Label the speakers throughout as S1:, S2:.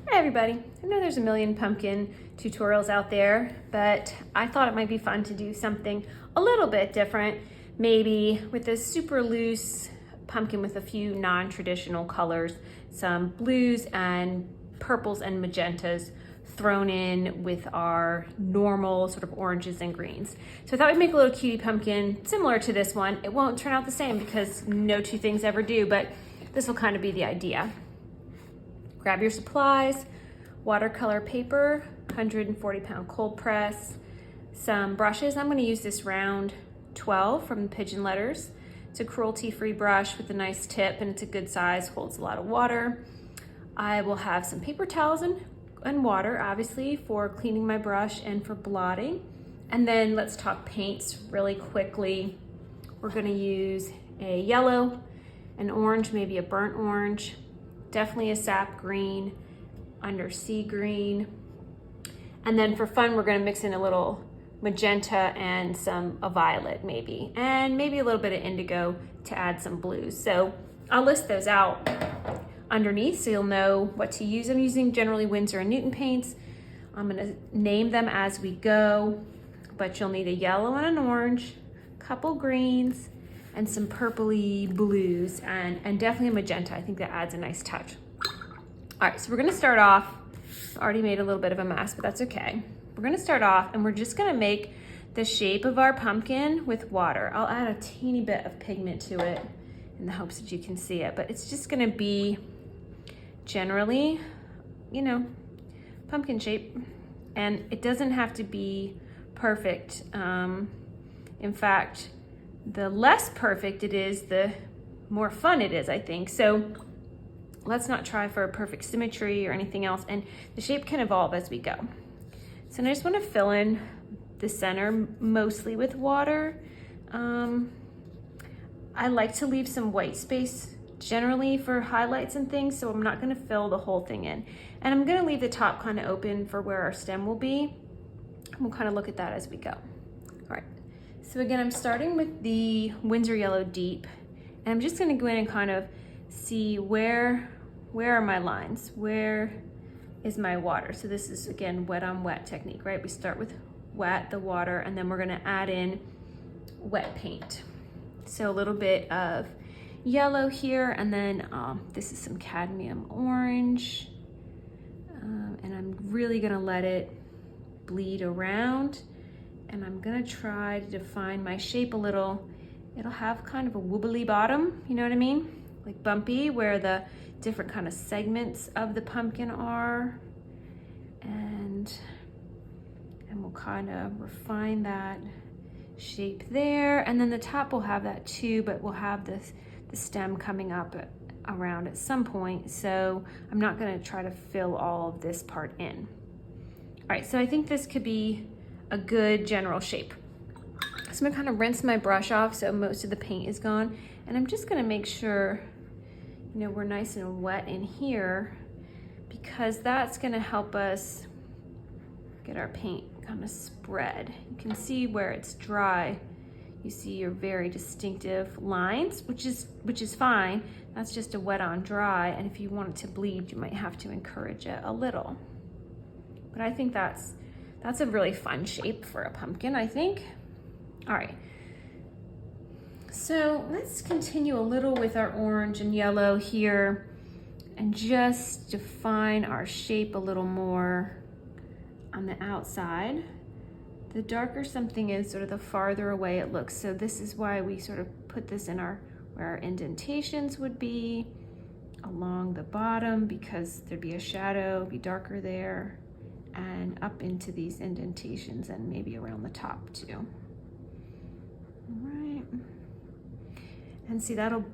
S1: Hi everybody. I know there's a million pumpkin tutorials out there, but I thought it might be fun to do something a little bit different, maybe with this super loose pumpkin with a few non-traditional colors, some blues and purples and magentas thrown in with our normal sort of oranges and greens. So I thought we'd make a little cutie pumpkin similar to this one. It won't turn out the same because no two things ever do, but this will kind of be the idea. Grab your supplies, watercolor paper, 140-pound cold press, some brushes. I'm going to use this round 12 from Pigeon Letters. It's a cruelty-free brush with a nice tip and it's a good size, holds a lot of water. I will have some paper towels and water, obviously, for cleaning my brush and for blotting. And then let's talk paints really quickly. We're going to use a yellow, an orange, maybe a burnt orange, definitely a sap green, undersea green. And then for fun, we're gonna mix in a little magenta and a violet maybe, and maybe a little bit of indigo to add some blues. So I'll list those out underneath so you'll know what to use. I'm using generally Winsor&Newton paints. I'm gonna name them as we go, but you'll need a yellow and an orange, a couple greens, and some purpley blues, and definitely a magenta. I think that adds a nice touch. All right, so we're gonna start off. I already made a little bit of a mess, but that's okay. We're gonna start off and we're just gonna make the shape of our pumpkin with water. I'll add a teeny bit of pigment to it in the hopes that you can see it, but it's just gonna be generally, you know, pumpkin shape. And it doesn't have to be perfect. In fact, the less perfect it is, the more fun it is, I think. So let's not try for a perfect symmetry or anything else. And the shape can evolve as we go. So I just want to fill in the center mostly with water. I like to leave some white space generally for highlights and things. So I'm not going to fill the whole thing in. And I'm going to leave the top kind of open for where our stem will be. We'll kind of look at that as we go. All right. So again, I'm starting with the Winsor Yellow Deep, and I'm just gonna go in and kind of see where are my lines? Where is my water? So this is, again, wet on wet technique, right? We start with wet, the water, and then we're gonna add in wet paint. So a little bit of yellow here, and then this is some cadmium orange, and I'm really gonna let it bleed around. And I'm gonna try to define my shape a little. It'll have kind of a wobbly bottom, you know what I mean? Like bumpy, where the different kind of segments of the pumpkin are. And we'll kind of refine that shape there. And then the top will have that too, but we'll have the stem coming up around at some point. So I'm not gonna try to fill all of this part in. All right, so I think this could be a good general shape. So I'm gonna kind of rinse my brush off so most of the paint is gone. And I'm just gonna make sure, you know, we're nice and wet in here because that's gonna help us get our paint kind of spread. You can see where it's dry. You see your very distinctive lines, which is fine. That's just a wet on dry. And if you want it to bleed, you might have to encourage it a little. But I think that's a really fun shape for a pumpkin, I think. All right, so let's continue a little with our orange and yellow here and just define our shape a little more on the outside. The darker something is, sort of the farther away it looks. So this is why we sort of put this in where our indentations would be along the bottom, because there'd be a shadow, be darker there, and up into these indentations and maybe around the top too. All right. And see, that'll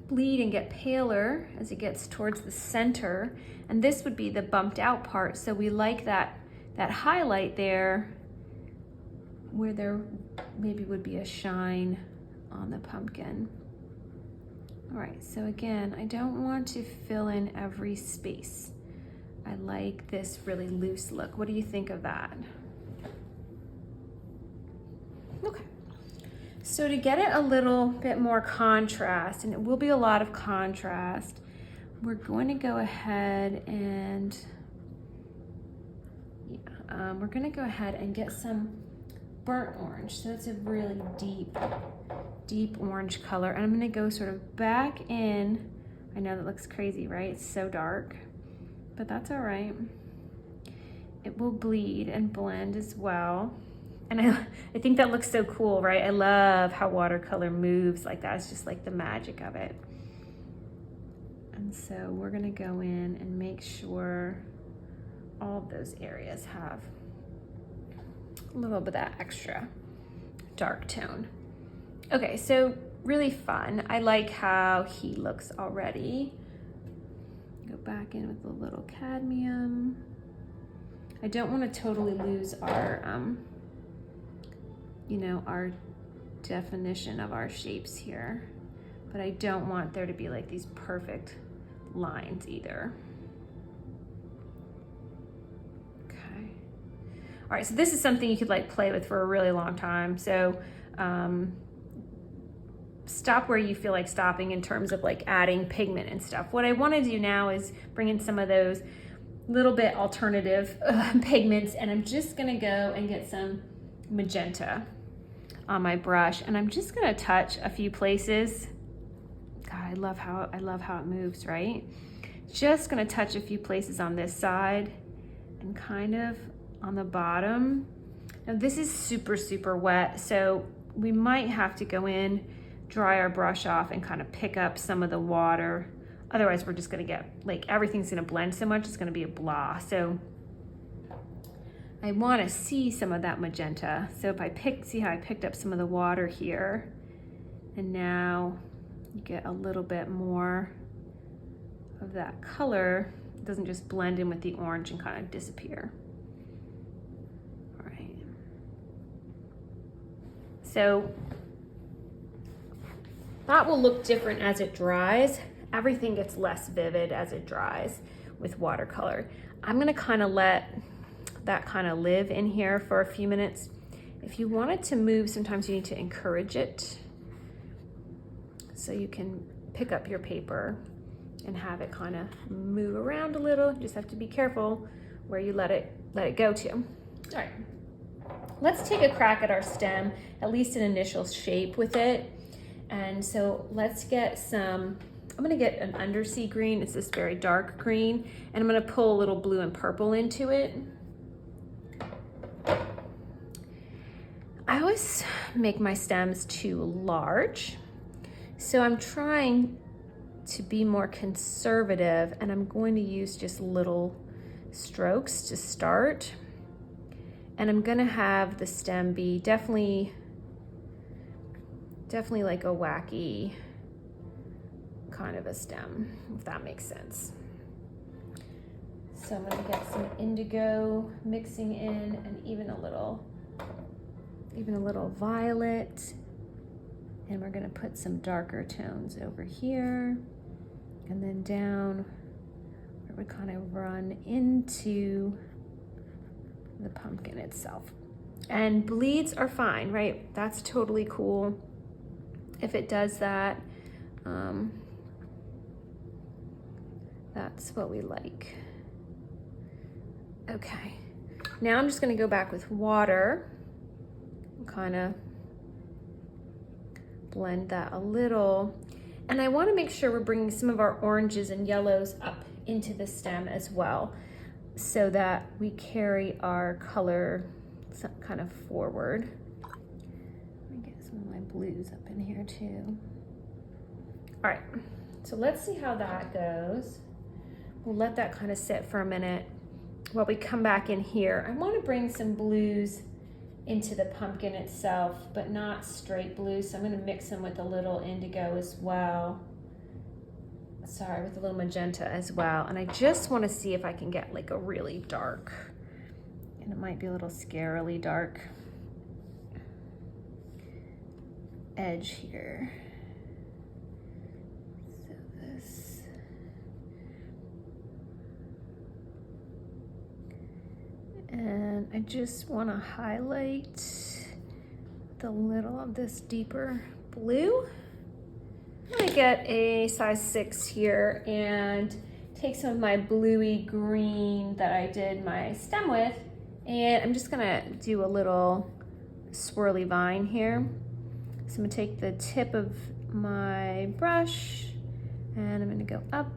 S1: bleed and get paler as it gets towards the center. And this would be the bumped out part. So we like that highlight there where there maybe would be a shine on the pumpkin. All right, so again, I don't want to fill in every space. I like this really loose look. What do you think of that? Okay, so to get it a little bit more contrast, and it will be a lot of contrast, we're going to go ahead and get some burnt orange. So that's a really deep orange color. And I'm gonna go sort of back in. I know that looks crazy, right? It's so dark, but that's all right. It will bleed and blend as well. And I think that looks so cool, right? I love how watercolor moves like that. It's just like the magic of it. And so we're gonna go in and make sure all of those areas have a little bit of that extra dark tone. Okay, so really fun. I like how he looks already. Go back in with a little cadmium. I don't want to totally lose our, you know, our definition of our shapes here, but I don't want there to be like these perfect lines either. Okay. All right, so this is something you could like play with for a really long time. So stop where you feel like stopping in terms of like adding pigment and stuff. What I want to do now is bring in some of those little bit alternative pigments, and I'm just gonna go and get some magenta on my brush, and I'm just gonna touch a few places. God, I love how it moves, right? Just gonna touch a few places on this side and kind of on the bottom. Now this is super wet, so we might have to go in, dry our brush off, and kind of pick up some of the water. Otherwise we're just gonna get, like, everything's gonna blend so much, it's gonna be a blah. So I wanna see some of that magenta. So if see how I picked up some of the water here, and now you get a little bit more of that color. It doesn't just blend in with the orange and kind of disappear. All right. So that will look different as it dries. Everything gets less vivid as it dries with watercolor. I'm gonna kind of let that kind of live in here for a few minutes. If you want it to move, sometimes you need to encourage it. So you can pick up your paper and have it kind of move around a little. Just have to be careful where you let it go to. All right, let's take a crack at our stem, at least an initial shape with it. And so let's get some, I'm gonna get an undersea green. It's this very dark green, and I'm gonna pull a little blue and purple into it. I always make my stems too large, so I'm trying to be more conservative, and I'm going to use just little strokes to start. And I'm gonna have the stem be definitely like a wacky kind of a stem, if that makes sense. So I'm gonna get some indigo mixing in, and even a little violet. And we're gonna put some darker tones over here, and then down where we kind of run into the pumpkin itself. And bleeds are fine, right? That's totally cool if it does that. That's what we like. Okay, now I'm just gonna go back with water, kind of blend that a little. And I wanna make sure we're bringing some of our oranges and yellows up into the stem as well, so that we carry our color kind of forward. Let me get some of my blues up in here too. All right, so let's see how that goes. We'll let that kind of sit for a minute while we come back in here. I want to bring some blues into the pumpkin itself, but not straight blues. So I'm going to mix them with a little indigo as well. Sorry, with a little magenta as well. And I just want to see if I can get like a really dark, and it might be a little scarily dark edge here. So this, and I just want to highlight the little of this deeper blue. gonna get a size 6 here and take some of my bluey green that I did my stem with, and I'm just gonna do a little swirly vine here. So I'm gonna take the tip of my brush and I'm gonna go up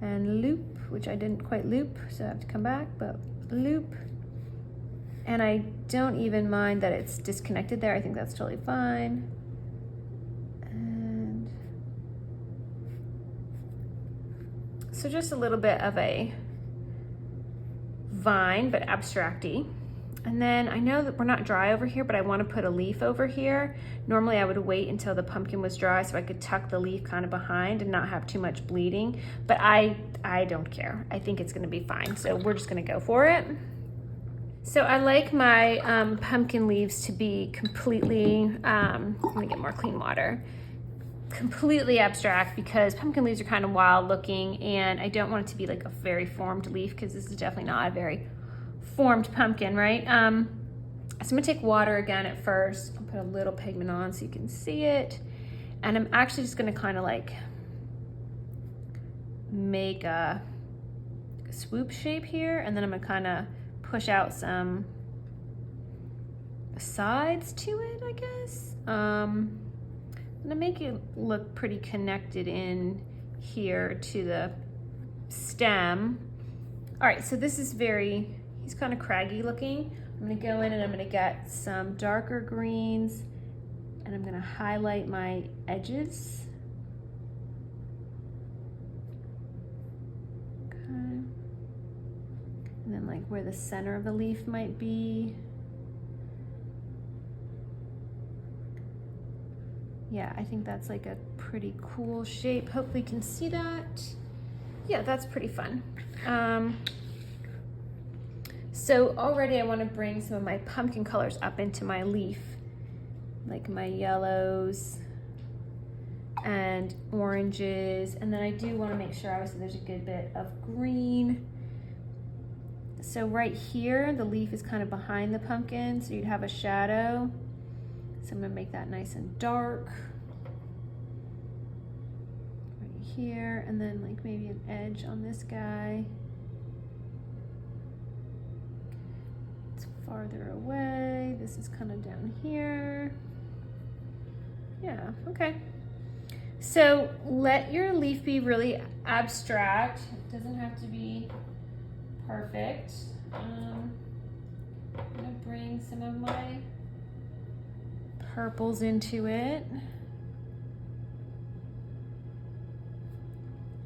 S1: and loop, which I didn't quite loop, so I have to come back, but loop. And I don't even mind that it's disconnected there. I think that's totally fine. And so just a little bit of a vine, but abstract-y. And then I know that we're not dry over here, but I want to put a leaf over here. Normally I would wait until the pumpkin was dry so I could tuck the leaf kind of behind and not have too much bleeding, but I don't care. I think it's gonna be fine, so we're just gonna go for it. So I like my pumpkin leaves to be completely, let me get more clean water, completely abstract, because pumpkin leaves are kind of wild looking and I don't want it to be like a very formed leaf, because this is definitely not a very formed pumpkin, right? So I'm gonna take water again at first. I'll put a little pigment on so you can see it. And I'm actually just gonna kind of like make a swoop shape here, and then I'm gonna kind of push out some sides to it, I guess. I'm gonna make it look pretty connected in here to the stem. All right, so this is he's kind of craggy looking. I'm gonna go in and I'm gonna get some darker greens and I'm gonna highlight my edges. And then like where the center of the leaf might be. Yeah, I think that's like a pretty cool shape. Hopefully you can see that. Yeah, that's pretty fun. So already I want to bring some of my pumpkin colors up into my leaf, like my yellows and oranges. And then I do want to make sure obviously there's a good bit of green. So right here, the leaf is kind of behind the pumpkin, so you'd have a shadow. So I'm gonna make that nice and dark. Right here, and then like maybe an edge on this guy. It's farther away. This is kind of down here. Yeah, okay. So let your leaf be really abstract. It doesn't have to be perfect. I'm gonna bring some of my purples into it.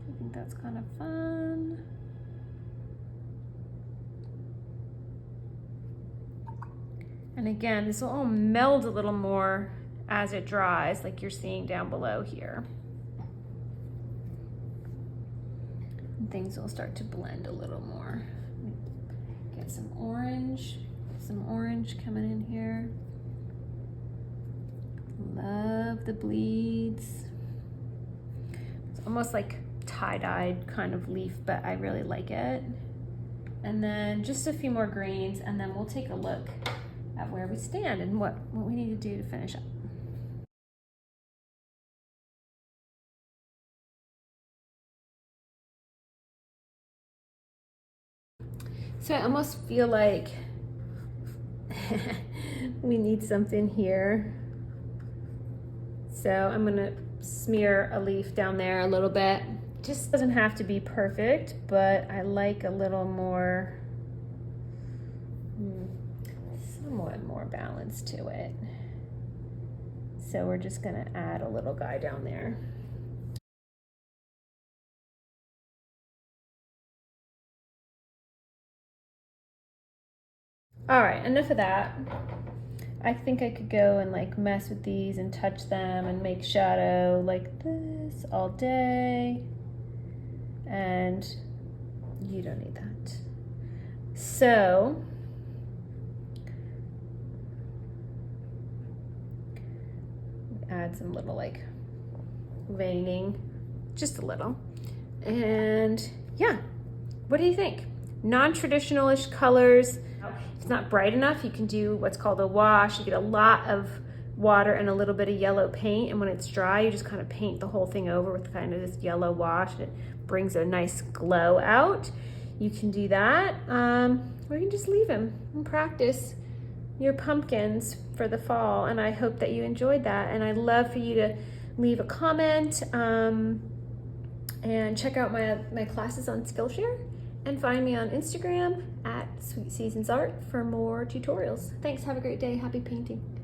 S1: I think that's kind of fun. And again, this will all meld a little more as it dries, like you're seeing down below here. Things will start to blend a little more. Get some orange coming in here. Love the bleeds. It's almost like tie-dyed kind of leaf, but I really like it. And then just a few more greens, and then we'll take a look at where we stand and what we need to do to finish up. So I almost feel like we need something here. So I'm gonna smear a leaf down there a little bit. Just doesn't have to be perfect, but I like a little more, somewhat more balance to it. So we're just gonna add a little guy down there. All right, enough of that. I think I could go and like mess with these and touch them and make shadow like this all day. And you don't need that. So add some little like veining, just a little. And yeah, what do you think? Non-traditional-ish colors. If it's not bright enough, you can do what's called a wash. You get a lot of water and a little bit of yellow paint, and when it's dry, you just kind of paint the whole thing over with kind of this yellow wash, and it brings a nice glow out. You can do that, or you can just leave them and practice your pumpkins for the fall, and I hope that you enjoyed that, and I'd love for you to leave a comment, and check out my classes on Skillshare, and find me on Instagram at Sweet Seasons Art for more tutorials. Thanks, have a great day, happy painting.